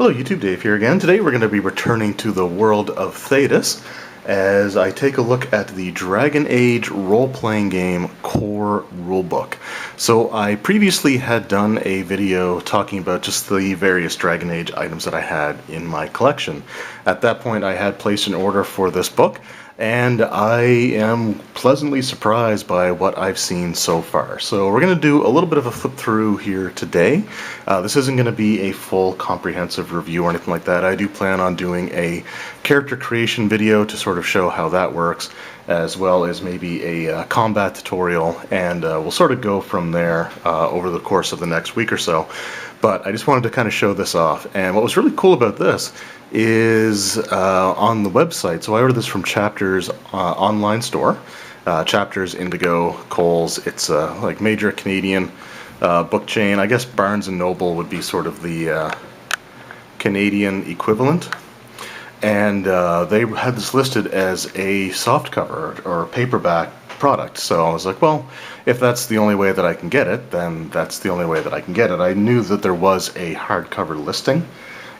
Hello YouTube, Dave here again. Today we're going to be returning to the world of Thedas as I take a look at the Dragon Age role-playing game core rulebook. So I previously had done a video talking about just the various Dragon Age items that I had in my collection. At that point I had placed an order for this book, and I am pleasantly surprised by what I've seen so far. So we're going to do a little bit of a flip through here today. This isn't going to be a full comprehensive review or anything like that. I do plan on doing a character creation video to sort of show how that works, as well as maybe a combat tutorial, and we'll sort of go from there over the course of the next week or so. But I just wanted to kind of show this off, and what was really cool about this is on the website. So I ordered this from Chapters online store. Chapters, Indigo, Kohl's. It's like major Canadian book chain. I guess Barnes & Noble would be sort of the Canadian equivalent. And they had this listed as a softcover or paperback product. So I was like, well, if that's the only way that I can get it, then that's the only way that I can get it. I knew that there was a hardcover listing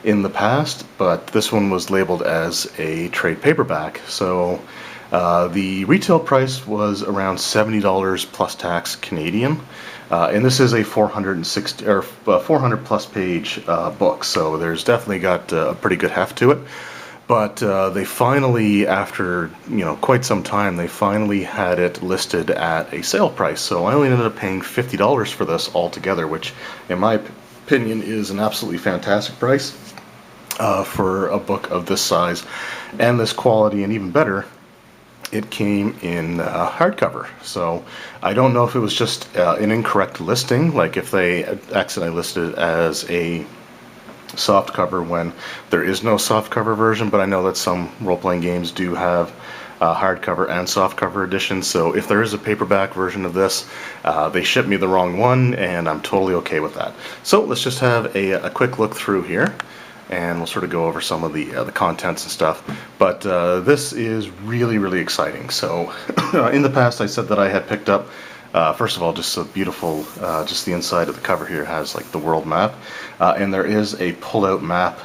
in the past, but this one was labeled as a trade paperback. So the retail price was around $70 plus tax Canadian, and this is a 460 or 400 plus page book, so there's definitely got a pretty good heft to it. But they finally, after quite some time, they finally had it listed at a sale price. So I only ended up paying $50 for this altogether, which, in my opinion, is an absolutely fantastic price for a book of this size and this quality. And even better, it came in hardcover. So I don't know if it was just an incorrect listing, like if they accidentally listed it as a soft cover when there is no soft cover version, but I know that some role-playing games do have hardcover and softcover editions. So if there is a paperback version of this, they shipped me the wrong one, and I'm totally okay with that. So let's just have a quick look through here, and we'll sort of go over some of the contents and stuff. But this is really, really exciting. So in the past I said that I had picked up first of all, just a beautiful, just the inside of the cover here has like the world map, and there is a pull-out map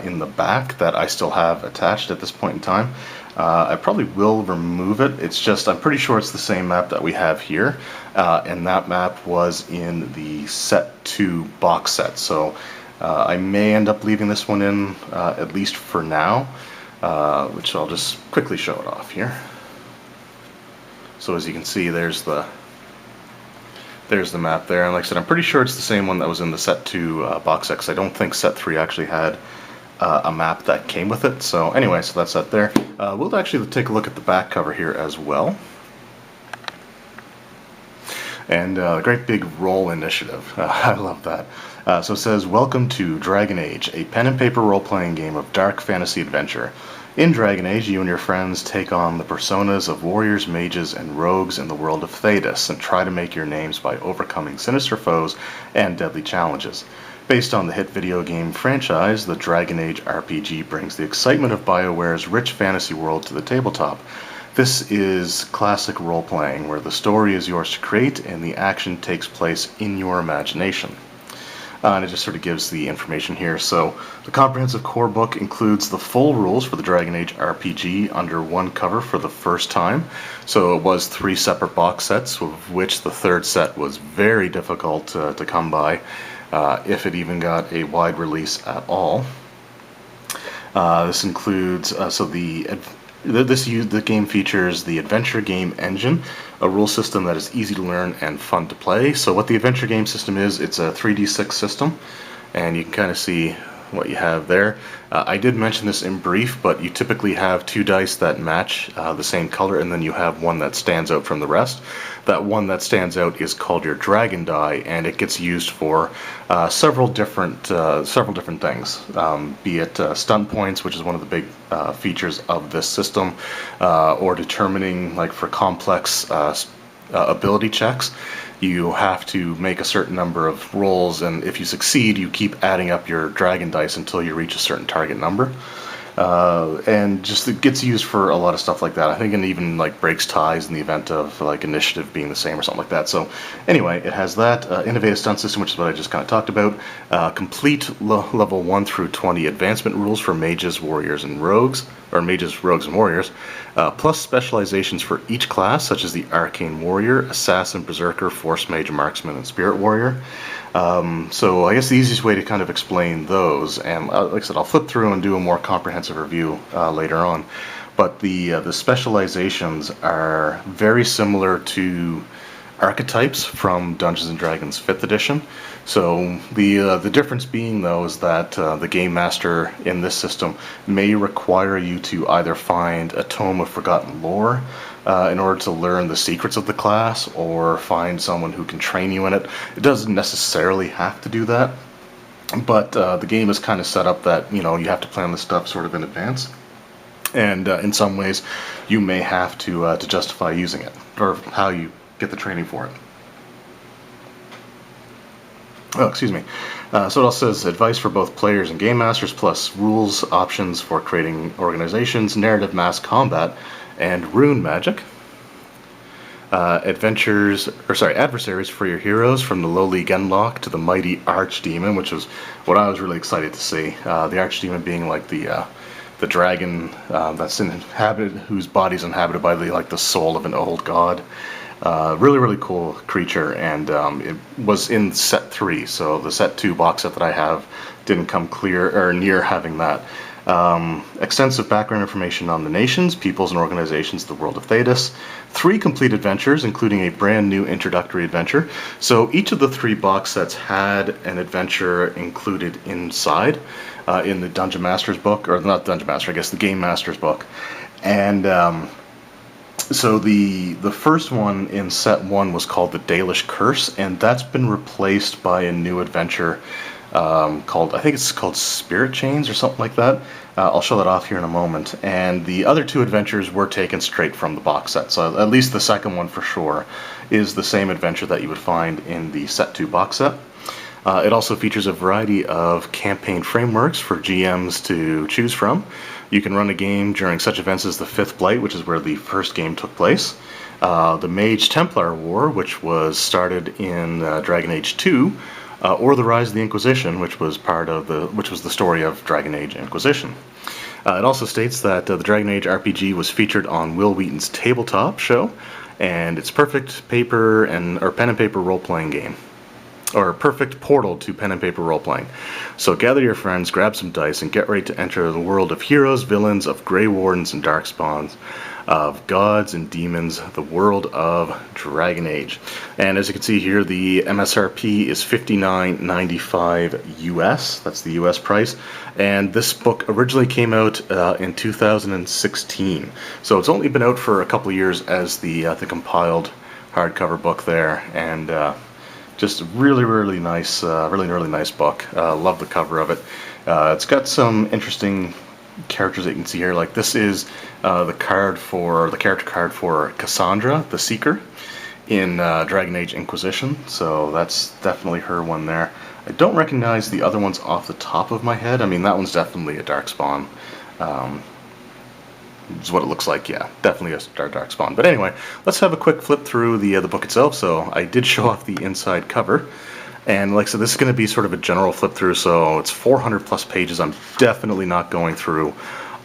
in the back that I still have attached at this point in time. I probably will remove it. It's just, I'm pretty sure it's the same map that we have here, and that map was in the set 2 box set. So I may end up leaving this one in, at least for now, which I'll just quickly show it off here. So as you can see, there's the map there, and like I said, I'm pretty sure it's the same one that was in the set 2 box set, because I don't think set 3 actually had a map that came with it. So anyway, so that's that there. We'll actually take a look at the back cover here as well. And great big roll initiative. I love that. So it says, "Welcome to Dragon Age, a pen and paper role-playing game of dark fantasy adventure. In Dragon Age, you and your friends take on the personas of warriors, mages, and rogues in the world of Thedas, and try to make your names by overcoming sinister foes and deadly challenges. Based on the hit video game franchise, the Dragon Age RPG brings the excitement of BioWare's rich fantasy world to the tabletop. This is classic role-playing, where the story is yours to create and the action takes place in your imagination." And it just sort of gives the information here. So the comprehensive core book includes the full rules for the Dragon Age RPG under one cover for the first time. So it was 3 separate box sets, of which the third set was very difficult to come by, if it even got a wide release at all. This includes, the game features the adventure game engine, a rule system that is easy to learn and fun to play. So what the adventure game system is, it's a 3d6 system, and you can kind of see what you have there. I did mention this in brief, but you typically have 2 dice that match the same color, and then you have one that stands out from the rest. That one that stands out is called your dragon die, and it gets used for several different things. Be it stunt points, which is one of the big features of this system, or determining, like for complex ability checks, you have to make a certain number of rolls, and if you succeed, you keep adding up your dragon dice until you reach a certain target number. and just it gets used for a lot of stuff like that. I think it even like breaks ties in the event of like initiative being the same or something like that. So anyway, it has that innovative stunt system, which is what I just kind of talked about. Complete level 1 through 20 advancement rules for mages, warriors, and rogues, or mages, rogues, and warriors, plus specializations for each class, such as the arcane warrior, assassin, berserker, force mage, marksman, and spirit warrior. So I guess the easiest way to kind of explain those, and like I said, I'll flip through and do a more comprehensive review later on, but the specializations are very similar to archetypes from Dungeons and Dragons 5th edition. So the difference being, though, is that the game master in this system may require you to either find a tome of forgotten lore in order to learn the secrets of the class, or find someone who can train you in it. It doesn't necessarily have to do that, but the game is kind of set up that, you know, you have to plan this stuff sort of in advance. And in some ways, you may have to justify using it, or how you get the training for it. Oh, excuse me. So it also says advice for both players and game masters, plus rules, options for creating organizations, narrative mass combat, and rune magic. Adversaries for your heroes, from the lowly Genlock to the mighty Archdemon, which is what I was really excited to see. The Archdemon being like the dragon that's inhabited, whose body is inhabited by the soul of an old god. Really, really cool creature, and it was in set 3, so the set 2 box set that I have didn't come clear or near having that. Extensive background information on the nations, peoples, and organizations of the world of Thedas. 3 complete adventures, including a brand new introductory adventure. So each of the 3 box sets had an adventure included inside in the Dungeon Master's book, or not Dungeon Master, I guess the Game Master's book. And so the first one in set 1 was called the Dalish Curse, and that's been replaced by a new adventure called, I think it's called Spirit Chains or something like that. I'll show that off here in a moment. And the other 2 adventures were taken straight from the box set, so at least the second one for sure is the same adventure that you would find in the set 2 box set. It also features a variety of campaign frameworks for GMs to choose from. You can run a game during such events as the Fifth Blight, which is where the first game took place, the Mage Templar War, which was started in Dragon Age 2, or the Rise of the Inquisition, which was the story of Dragon Age Inquisition. It also states that the Dragon Age RPG was featured on Will Wheaton's Tabletop show, and it's perfect pen and paper role-playing game, or perfect portal to pen and paper role-playing. So gather your friends, grab some dice, and get ready to enter the world of heroes, villains, of Grey Wardens and Darkspawns, of gods and demons, the world of Dragon Age. And as you can see here, the MSRP is $59.95 US. That's the US price. And this book originally came out in 2016. So it's only been out for a couple of years as the compiled hardcover book there. And just really, really nice book. Love the cover of it. It's got some interesting characters that you can see here. Like this is the character card for Cassandra, the Seeker, in Dragon Age Inquisition. So that's definitely her one there. I don't recognize the other ones off the top of my head. I mean, that one's definitely a Darkspawn. Is what it looks like. Yeah, definitely a Darkspawn. But anyway, let's have a quick flip through the book itself. So I did show off the inside cover, and like I said, this is going to be sort of a general flip through. So it's 400 plus pages. I'm definitely not going through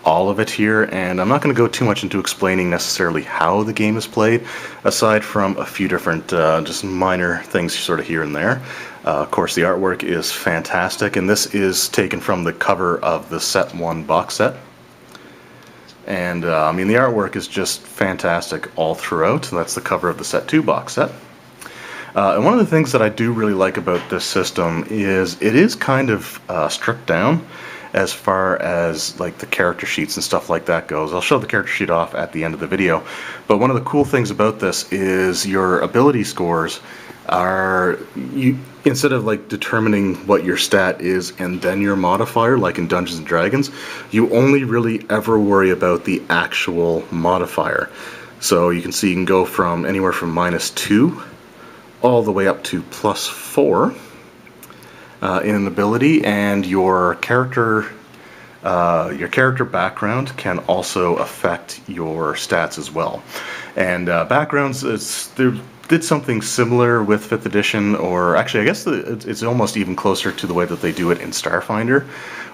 all of it here, and I'm not going to go too much into explaining necessarily how the game is played, aside from a few different just minor things sort of here and there. Of course, the artwork is fantastic, and this is taken from the cover of the Set 1 box set. And I mean, the artwork is just fantastic all throughout. That's the cover of the Set 2 box set. And one of the things that I do really like about this system is it is kind of stripped down as far as like the character sheets and stuff like that goes. I'll show the character sheet off at the end of the video. But one of the cool things about this is your ability scores are, instead of like determining what your stat is and then your modifier like in Dungeons and Dragons, you only really ever worry about the actual modifier. So you can see you can go from anywhere from -2 all the way up to +4 in an ability, and your character your character background can also affect your stats as well. And backgrounds, they did something similar with 5th edition, or actually I guess it's almost even closer to the way that they do it in Starfinder,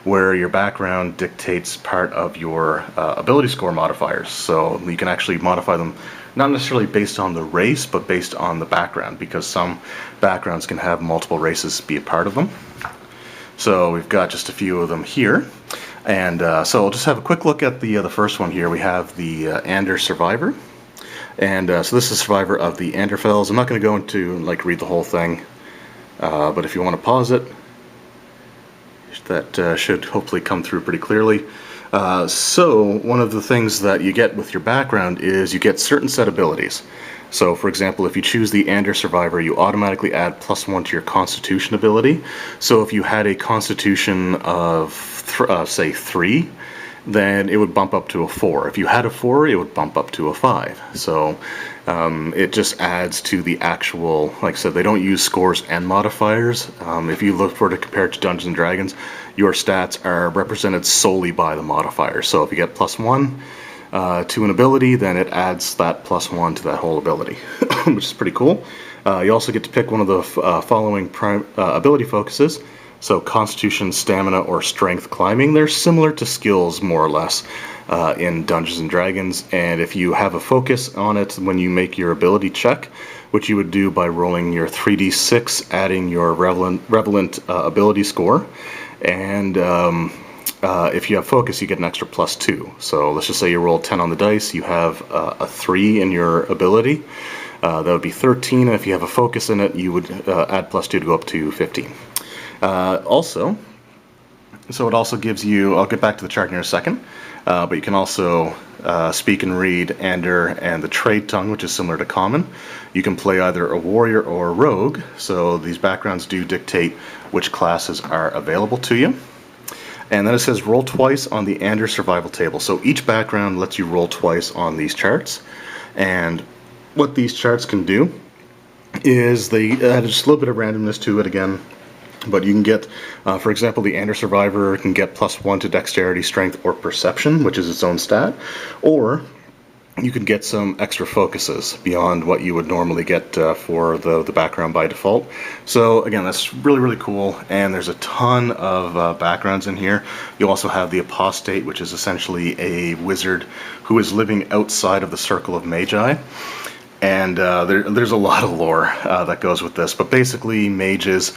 where your background dictates part of your ability score modifiers. So you can actually modify them not necessarily based on the race, but based on the background, because some backgrounds can have multiple races be a part of them. So we've got just a few of them here. And so we'll just have a quick look at the first one here. We have the Ander Survivor. And so this is Survivor of the Anderfels. I'm not going to go into like read the whole thing, but if you want to pause it, that should hopefully come through pretty clearly. So one of the things that you get with your background is you get certain set abilities. So for example, if you choose the Ander Survivor, you automatically add +1 to your Constitution ability. So if you had a Constitution of say 3, then it would bump up to a 4. If you had a 4, it would bump up to a 5. So it just adds to the actual, like I said, they don't use scores and modifiers. If you look for it to compare it to Dungeons & Dragons, your stats are represented solely by the modifiers. So if you get +1 to an ability, then it adds that +1 to that whole ability, which is pretty cool. You also get to pick one of the following ability focuses. So Constitution, Stamina, or Strength climbing. They're similar to skills, more or less, in Dungeons & Dragons. And if you have a focus on it when you make your ability check, which you would do by rolling your 3d6, adding your relevant ability score, and if you have focus, you get an extra +2. So let's just say you roll 10 on the dice, you have a 3 in your ability. That would be 13, and if you have a focus in it, you would add +2 to go up to 15. Also, so it also gives you, I'll get back to the chart in a second, but you can also speak and read Ander and the Trade Tongue, which is similar to Common. You can play either a warrior or a rogue, so these backgrounds do dictate which classes are available to you. And then it says roll twice on the Ander survival table. So each background lets you roll twice on these charts. And what these charts can do is they add just a little bit of randomness to it again. But you can get, for example, the Ander Survivor can get +1 to Dexterity, Strength, or Perception, which is its own stat. Or you can get some extra focuses beyond what you would normally get for the background by default. So again, that's really, really cool. And there's a ton of backgrounds in here. You also have the Apostate, which is essentially a wizard who is living outside of the Circle of Magi. And there's a lot of lore that goes with this. But basically, mages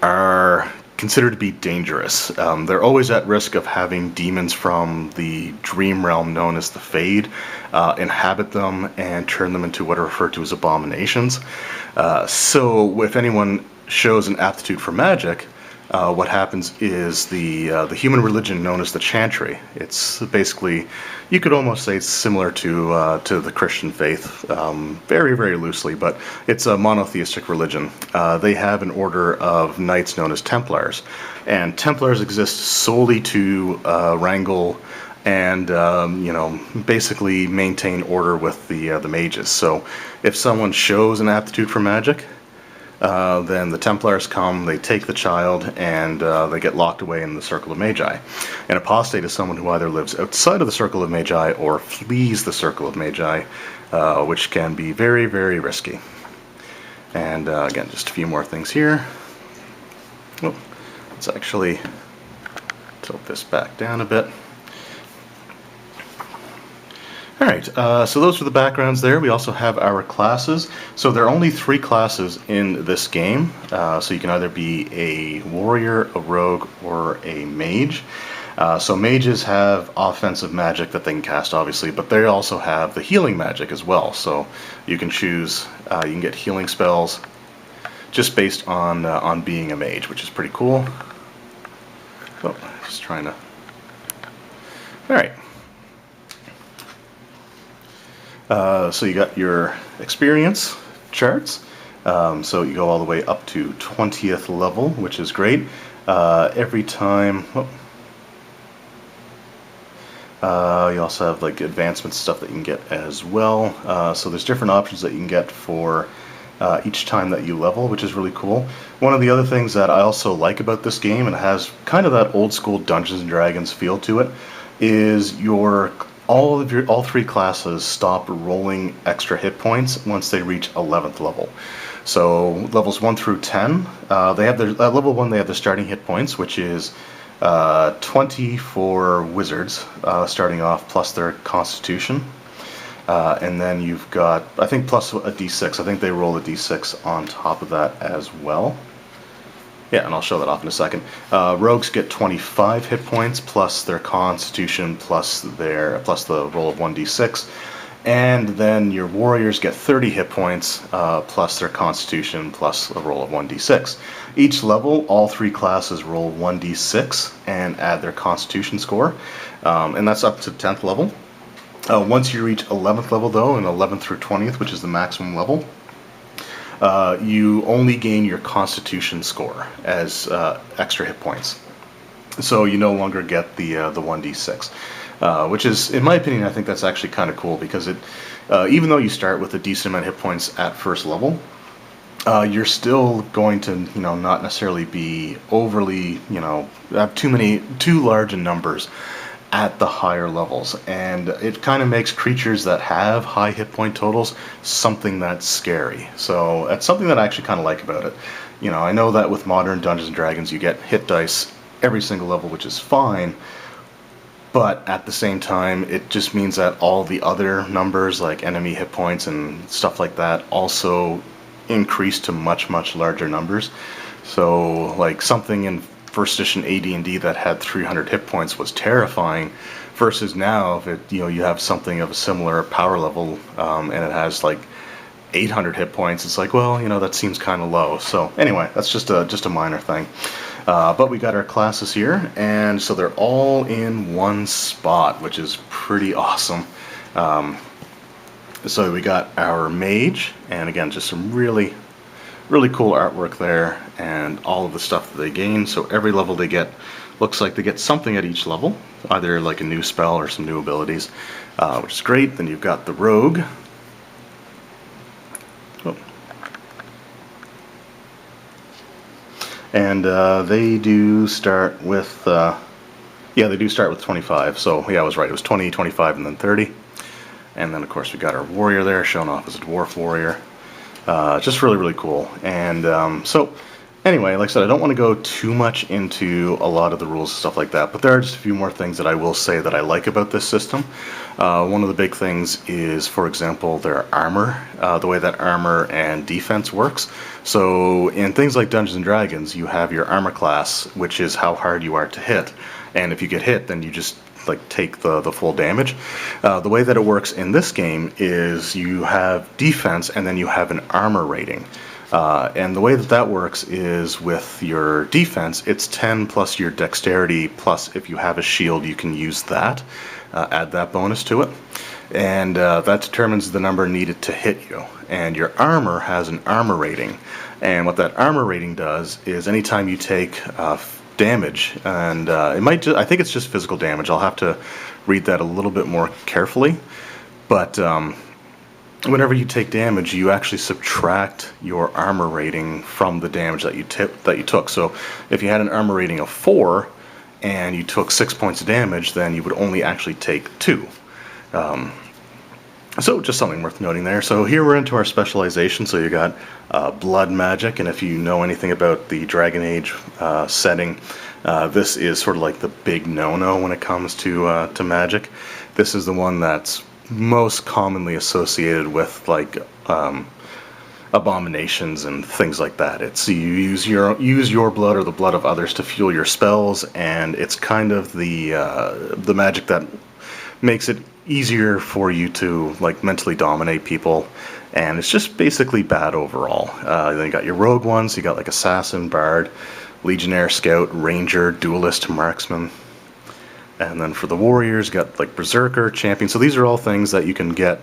are considered to be dangerous. They're always at risk of having demons from the dream realm known as the Fade inhabit them and turn them into what are referred to as abominations. So if anyone shows an aptitude for magic, what happens is the human religion known as the Chantry. It's basically, you could almost say it's similar to the Christian faith, very, very loosely, but it's a monotheistic religion. They have an order of knights known as Templars, and Templars exist solely to wrangle and basically maintain order with the mages. So if someone shows an aptitude for magic, then the Templars come, they take the child, and they get locked away in the Circle of Magi. An apostate is someone who either lives outside of the Circle of Magi or flees the Circle of Magi, which can be very, very risky. And again, just a few more things here. Oh, let's actually tilt this back down a bit. Alright, so those are the backgrounds there. We also have our classes. So there are only 3 classes in this game. So you can either be a warrior, a rogue, or a mage. So mages have offensive magic that they can cast, obviously, but they also have the healing magic as well. So you can choose, you can get healing spells just based on being a mage, which is pretty cool. Oh, just trying to... Alright. So you got your experience charts. So you go all the way up to 20th level, which is great. Every time... you also have like advancement stuff that you can get as well. So there's different options that you can get for each time that you level, which is really cool. One of the other things that I also like about this game, and it has kind of that old school Dungeons and Dragons feel to it, is all three classes stop rolling extra hit points once they reach 11th level. So levels 1 through 10, they have their level 1. They have their starting hit points, which is 20 for wizards, starting off, plus their constitution. And then you've got, I think, plus a d6. I think they roll a d6 on top of that as well. Yeah, and I'll show that off in a second. Rogues get 25 hit points plus their constitution plus the roll of 1d6. And then your warriors get 30 hit points plus their constitution plus a roll of 1d6. Each level, all three classes roll 1d6 and add their constitution score. And that's up to 10th level. Once you reach 11th level, though, and 11th through 20th, which is the maximum level, you only gain your constitution score as extra hit points. So you no longer get the 1d6, which is, in my opinion, I think that's actually kind of cool, because it, even though you start with a decent amount of hit points at first level, you're still going to, not necessarily be overly, have too large in numbers at the higher levels, and it kind of makes creatures that have high hit point totals something that's scary. So that's something that I actually kind of like about it. I know that with modern Dungeons and Dragons you get hit dice every single level, which is fine, but at the same time it just means that all the other numbers like enemy hit points and stuff like that also increase to much larger numbers. So like something in first edition AD&D that had 300 hit points was terrifying, versus now if it, you have something of a similar power level and it has like 800 hit points, it's like, well, that seems kind of low. So anyway, that's just a minor thing. But we got our classes here, and so they're all in one spot, which is pretty awesome. So we got our mage, and again, just some really cool artwork there, and all of the stuff that they gain. So every level they get, looks like they get something at each level, either like a new spell or some new abilities, which is great. Then you've got the rogue. Oh. And they do start with, they do start with 25. So yeah, I was right. It was 20, 25, and then 30. And then of course we got our warrior there, shown off as a dwarf warrior. Just really cool. And so anyway, like I said, I don't want to go too much into a lot of the rules and stuff like that, but there are just a few more things that I will say that I like about this system. One of the big things is, for example, their armor, the way that armor and defense works. So in things like Dungeons and Dragons, you have your armor class, which is how hard you are to hit, and if you get hit, then you just take the full damage. The way that it works in this game is you have defense and then you have an armor rating. And the way that works is with your defense, it's 10 plus your dexterity, plus if you have a shield, you can use that, add that bonus to it. And that determines the number needed to hit you. And your armor has an armor rating. And what that armor rating does is anytime you take damage, and I think it's just physical damage. I'll have to read that a little bit more carefully. But whenever you take damage, you actually subtract your armor rating from the damage that you took. So if you had an armor rating of 4 and you took 6 points of damage, then you would only actually take 2. So just something worth noting there. So here we're into our specialization. So you got blood magic, and if you know anything about the Dragon Age setting, this is sort of like the big no-no when it comes to magic. This is the one that's most commonly associated with like abominations and things like that. It's you use your blood or the blood of others to fuel your spells, and it's kind of the magic that makes it easier for you to like mentally dominate people, and it's just basically bad overall. Then you got your rogue ones. You got like assassin, bard, legionnaire, scout, ranger, duelist, marksman. And then for the warriors, you got like berserker, champion. So these are all things that you can get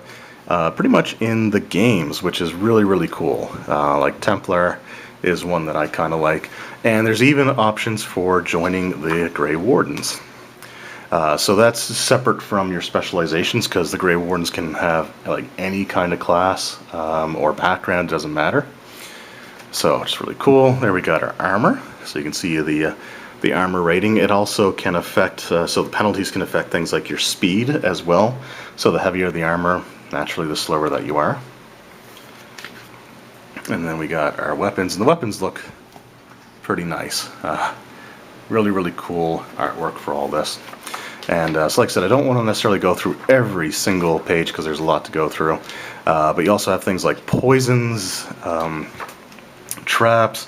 pretty much in the games, which is really cool. Like Templar is one that I kind of like, and there's even options for joining the Grey Wardens. So that's separate from your specializations, because the Grey Wardens can have like any kind of class or background, doesn't matter. So it's really cool. There we got our armor. So you can see the armor rating. It also can affect, so the penalties can affect things like your speed as well. So the heavier the armor, naturally the slower that you are. And then we got our weapons, and the weapons look pretty nice. Really, really cool artwork for all this. And so like I said, I don't want to necessarily go through every single page because there's a lot to go through. But you also have things like poisons, traps,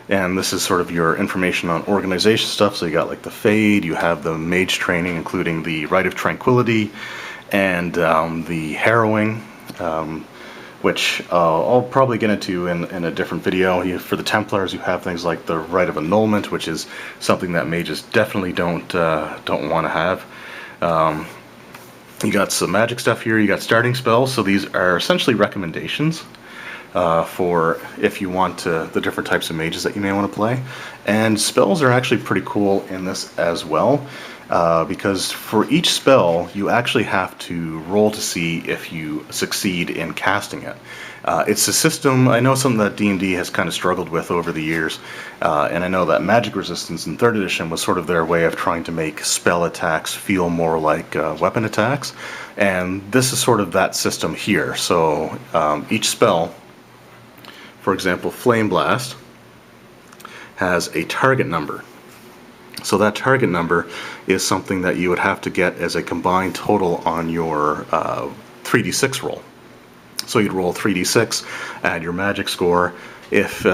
and this is sort of your information on organization stuff. So you got like the Fade, you have the Mage training, including the Rite of Tranquility, and the Harrowing, which I'll probably get into in a different video. For the Templars, you have things like the Rite of Annulment, which is something that mages definitely don't want to have. You got some magic stuff here. You got starting spells. So these are essentially recommendations for if you want the different types of mages that you may want to play. And spells are actually pretty cool in this as well. Because for each spell, you actually have to roll to see if you succeed in casting it. It's a system, I know, something that D&D has kind of struggled with over the years, and I know that magic resistance in 3rd edition was sort of their way of trying to make spell attacks feel more like weapon attacks, and this is sort of that system here. So each spell, for example, Flame Blast, has a target number. So that target number is something that you would have to get as a combined total on your 3d6 roll. So you'd roll 3d6, add your magic score. If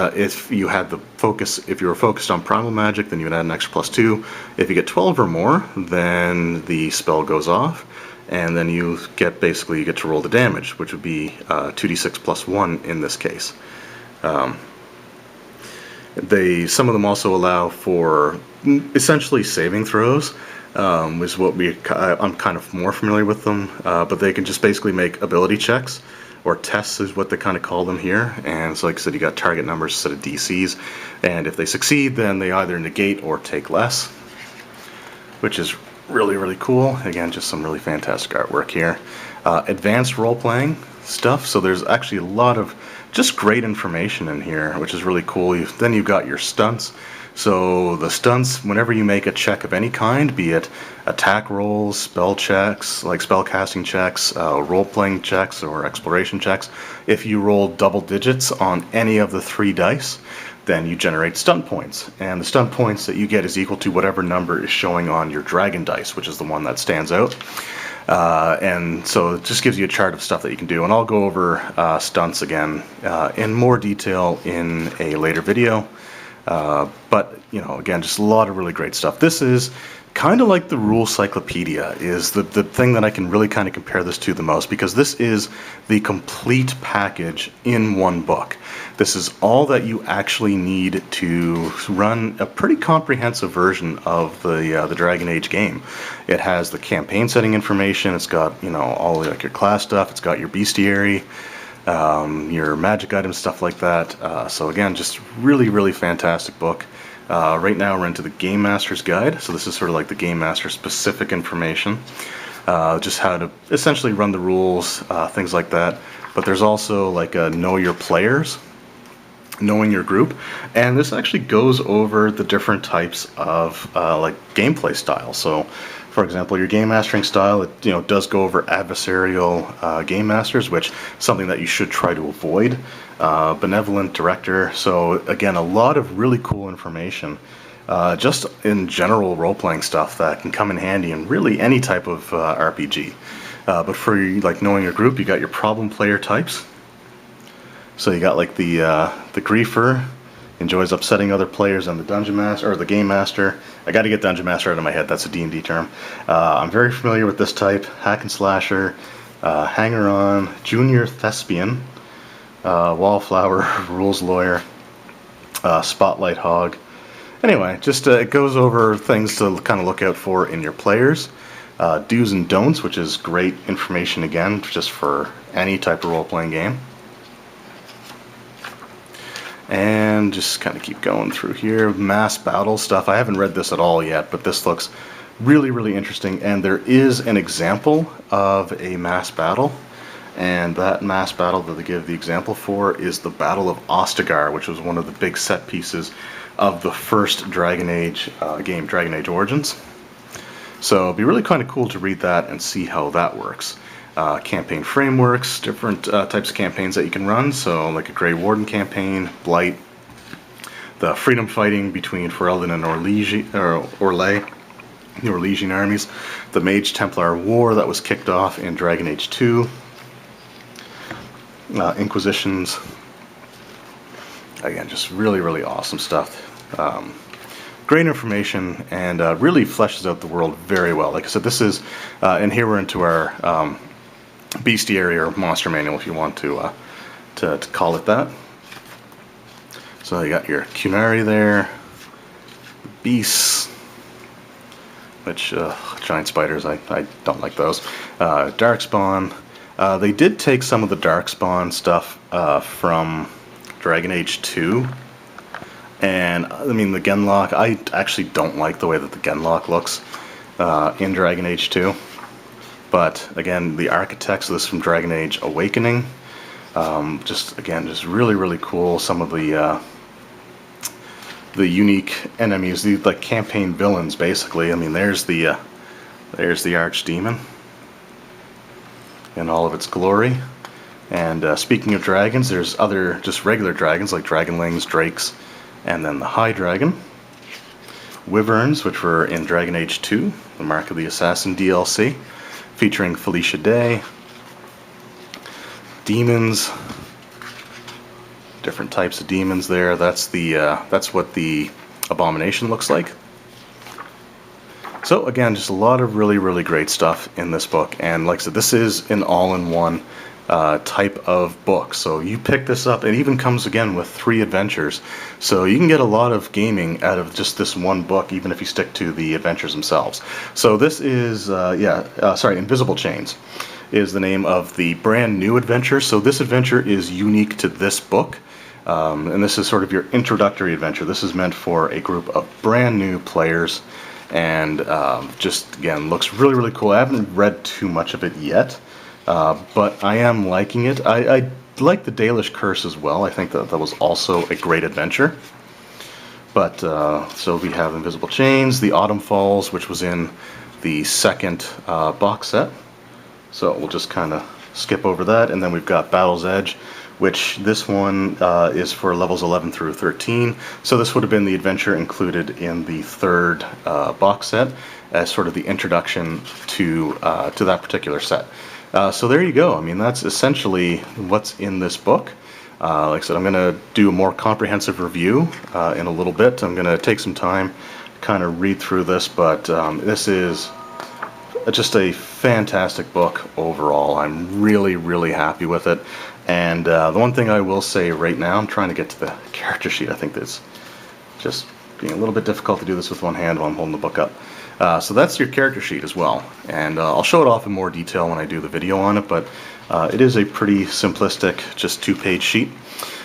you had the focus, if you were focused on primal magic, then you would add an extra +2. If you get 12 or more, then the spell goes off, and then you get to roll the damage, which would be 2d6 +1 in this case. Some of them also allow for essentially saving throws, is what I'm kind of more familiar with them, but they can just basically make ability checks, or tests is what they kind of call them here. And so like I said, you got target numbers instead of DCs, and if they succeed, then they either negate or take less, which is really, really cool. Again, just some really fantastic artwork here. Advanced role-playing stuff, so there's actually a lot of just great information in here, which is really cool. Then you've got your stunts. So the stunts, whenever you make a check of any kind, be it attack rolls, spell checks, like spell casting checks, role-playing checks, or exploration checks, if you roll double digits on any of the 3 dice, then you generate stunt points. And the stunt points that you get is equal to whatever number is showing on your dragon dice, which is the one that stands out. And so it just gives you a chart of stuff that you can do. And I'll go over stunts again in more detail in a later video. But, you know, again, just a lot of really great stuff. This is kind of like the Rule Cyclopedia is the thing that I can really kind of compare this to the most, because this is the complete package in one book. This is all that you actually need to run a pretty comprehensive version of the Dragon Age game. It has the campaign setting information. It's got, you know, all like your class stuff. It's got your bestiary, your magic items, stuff like that. So again, just really, really fantastic book. Right now we're into the Game Master's Guide, so this is sort of like the Game Master specific information, just how to essentially run the rules, things like that. But there's also like a Know Your Players, knowing your group, and this actually goes over the different types of like gameplay styles. So for example, your game mastering style, it does go over adversarial game masters, which is something that you should try to avoid. Benevolent director. So again, a lot of really cool information, just in general role-playing stuff that can come in handy in really any type of RPG. But for like knowing your group, you got your problem player types. So you got like the griefer, enjoys upsetting other players, and the dungeon master, or the game master. I got to get dungeon master out of my head. That's a D&D term. I'm very familiar with this type. Hack and slasher, hanger-on, junior thespian, wallflower, rules lawyer, spotlight hog. Anyway, just it goes over things to kind of look out for in your players. Do's and don'ts, which is great information again, just for any type of role-playing game. And just kind of keep going through here. Mass battle stuff. I haven't read this at all yet, but this looks Really, really interesting, and there is an example of a mass battle, and that mass battle that they give the example for is the Battle of Ostagar, which was one of the big set pieces of the first Dragon Age game, Dragon Age Origins. So it'd be really kind of cool to read that and see how that works. Campaign frameworks, different types of campaigns that you can run, so like a Grey Warden campaign, Blight, the freedom fighting between Ferelden and Orlais, the Orlesian armies, the Mage Templar War that was kicked off in Dragon Age 2, Inquisitions. Again, just really, really awesome stuff. Great information, and really fleshes out the world very well. Like I said, this is, and here we're into our bestiary or monster manual, if you want to call it that. So you got your Cunari there, beasts, which giant spiders, I don't like those. Darkspawn. They did take some of the Darkspawn stuff from Dragon Age 2. And I mean, the Genlock, I actually don't like the way that the Genlock looks in Dragon Age 2. But again, the architects of this from Dragon Age Awakening, just really, really cool. Some of the unique enemies, the like campaign villains, basically. I mean, there's the Archdemon in all of its glory. And speaking of dragons, there's other just regular dragons like Dragonlings, Drakes, and then the High Dragon. Wyverns, which were in Dragon Age 2, the Mark of the Assassin DLC, featuring Felicia Day. Demons, different types of demons there. That's what the Abomination looks like. So again, just a lot of really, really great stuff in this book. And like I said, this is an all-in-one type of book. So you pick this up, it even comes again with 3 adventures. So you can get a lot of gaming out of just this one book, even if you stick to the adventures themselves. So this is, Invisible Chains is the name of the brand new adventure. So this adventure is unique to this book. And this is sort of your introductory adventure. This is meant for a group of brand new players. And just, again, looks really, really cool. I haven't read too much of it yet. But I am liking it. I like the Dalish Curse as well. I think that was also a great adventure. But so we have Invisible Chains, the Autumn Falls, which was in the second box set. So we'll just kind of skip over that. And then we've got Battle's Edge, which this one is for levels 11 through 13. So this would have been the adventure included in the third box set as sort of the introduction to that particular set. So there you go. I mean, that's essentially what's in this book. Like I said, I'm going to do a more comprehensive review in a little bit. I'm going to take some time to kind of read through this, but this is just a fantastic book overall. I'm really, really happy with it. And the one thing I will say right now, I'm trying to get to the character sheet. I think that's just being a little bit difficult to do this with one hand while I'm holding the book up. So that's your character sheet as well, and I'll show it off in more detail when I do the video on it, but it is a pretty simplistic, just 2-page sheet.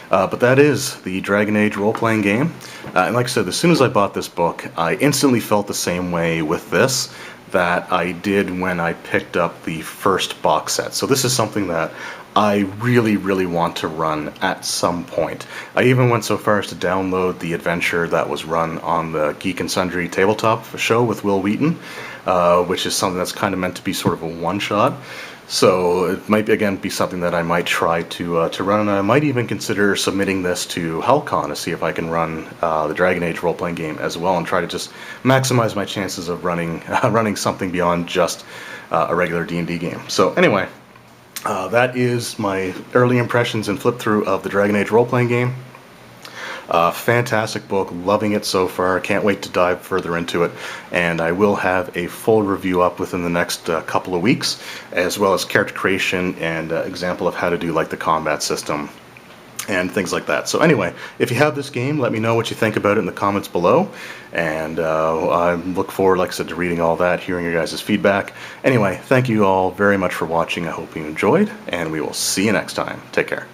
But that is the Dragon Age role-playing game, and like I said, as soon as I bought this book, I instantly felt the same way with this that I did when I picked up the first box set. So this is something that I really, really want to run at some point. I even went so far as to download the adventure that was run on the Geek and Sundry tabletop show with Will Wheaton, which is something that's kind of meant to be sort of a one-shot. So it might, again, be something that I might try to run, and I might even consider submitting this to HellCon to see if I can run the Dragon Age role-playing game as well, and try to just maximize my chances of running something beyond just a regular D&D game. So anyway, that is my early impressions and flip-through of the Dragon Age role-playing game. Fantastic book, loving it so far, can't wait to dive further into it, and I will have a full review up within the next couple of weeks, as well as character creation and example of how to do like the combat system and things like that. So anyway, if you have this game, let me know what you think about it in the comments below, and I look forward, like I said, to reading all that, hearing your guys' feedback. Anyway, thank you all very much for watching. I hope you enjoyed, and we will see you next time. Take care.